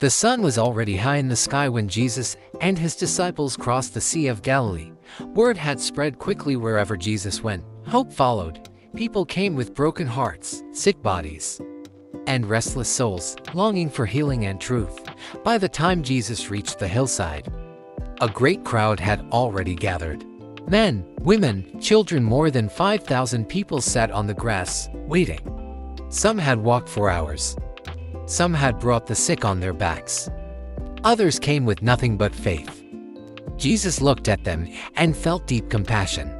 The sun was already high in the sky when Jesus and his disciples crossed the Sea of Galilee. Word had spread quickly wherever Jesus went. Hope followed. People came with broken hearts, sick bodies, and restless souls, longing for healing and truth. By the time Jesus reached the hillside, a great crowd had already gathered. Men, women, children, more than 5,000 people sat on the grass, waiting. Some had walked for hours. Some had brought the sick on their backs. Others came with nothing but faith. Jesus looked at them and felt deep compassion.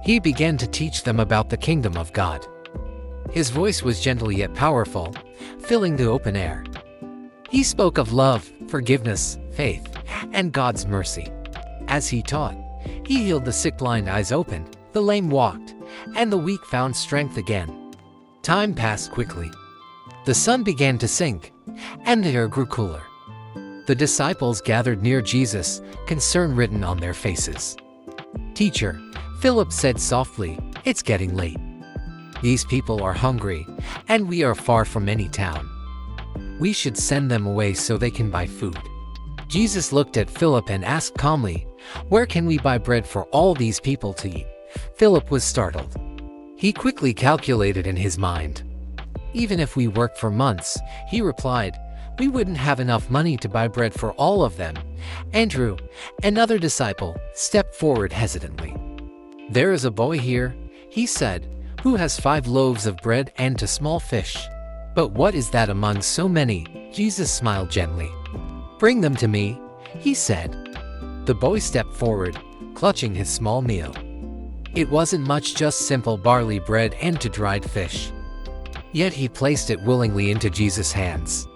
He began to teach them about the kingdom of God. His voice was gentle yet powerful, filling the open air. He spoke of love, forgiveness, faith, and God's mercy. As he taught, he healed the sick, blind eyes opened, the lame walked, and the weak found strength again. Time passed quickly. The sun began to sink, and the air grew cooler. The disciples gathered near Jesus, concern written on their faces. "Teacher," Philip said softly, "it's getting late. These people are hungry, and we are far from any town. We should send them away so they can buy food." Jesus looked at Philip and asked calmly, "Where can we buy bread for all these people to eat?" Philip was startled. He quickly calculated in his mind. "Even if we worked for months," he replied, "we wouldn't have enough money to buy bread for all of them." Andrew, another disciple, stepped forward hesitantly. "There is a boy here," he said, "who has 5 loaves of bread and 2 small fish. But what is that among so many?" Jesus smiled gently. "Bring them to me," he said. The boy stepped forward, clutching his small meal. It wasn't much, just simple barley bread and 2 dried fish. Yet he placed it willingly into Jesus' hands.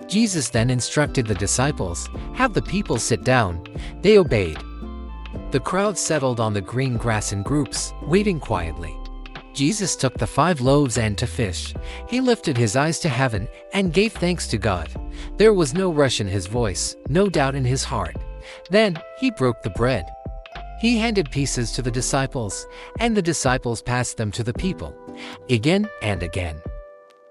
Jesus then instructed the disciples, "Have the people sit down." They obeyed. The crowd settled on the green grass in groups, waiting quietly. Jesus took the 5 loaves and 2 fish. He lifted his eyes to heaven and gave thanks to God. There was no rush in his voice, no doubt in his heart. Then he broke the bread. He handed pieces to the disciples, and the disciples passed them to the people, again and again.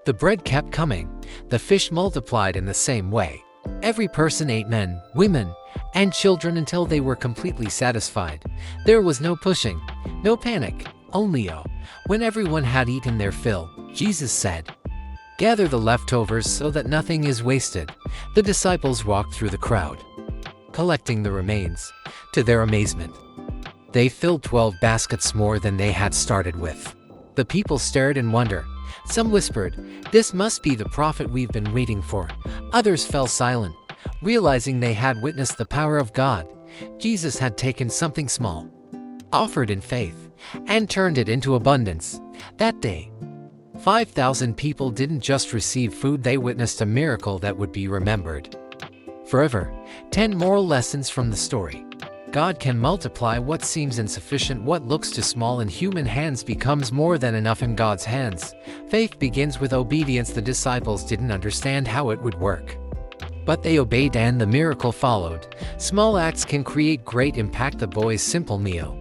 The bread kept coming. The fish multiplied in the same way. Every person ate, men, women, and children, until they were completely satisfied. There was no pushing, no panic, only awe. When everyone had eaten their fill, Jesus said, "Gather the leftovers so that nothing is wasted." The disciples walked through the crowd, collecting the remains. To their amazement, they filled 12 baskets, more than they had started with. The people stared in wonder. Some whispered, "This must be the prophet we've been waiting for." Others fell silent, realizing they had witnessed the power of God. Jesus had taken something small, offered in faith, and turned it into abundance. That day, 5,000 people didn't just receive food, they witnessed a miracle that would be remembered forever. 10 moral lessons from the story. God can multiply what seems insufficient. What looks too small in human hands becomes more than enough in God's hands. Faith begins with obedience. The disciples didn't understand how it would work, but they obeyed and the miracle followed. Small acts can create great impact. The boy's simple meal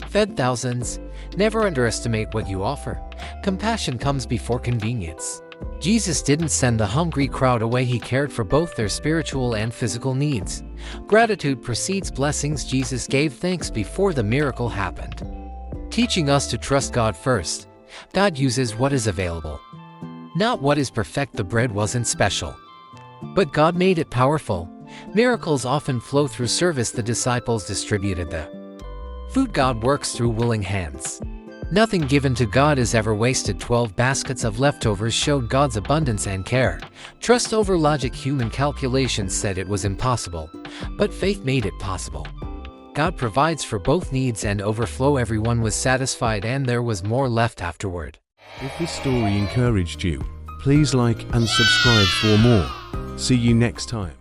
fed thousands. Never underestimate what you offer. Compassion comes before convenience. Jesus didn't send the hungry crowd away. He cared for both their spiritual and physical needs. Gratitude precedes blessings. Jesus gave thanks before the miracle happened, teaching us to trust God first. God uses what is available, not what is perfect. The bread wasn't special, but God made it powerful. Miracles often flow through service. The disciples distributed the food. God works through willing hands. Nothing given to God is ever wasted. 12 baskets of leftovers showed God's abundance and care. Trust over logic. Human calculations said it was impossible, but faith made it possible. God provides for both needs and overflow. Everyone was satisfied, and there was more left afterward. If this story encouraged you, please like and subscribe for more. See you next time.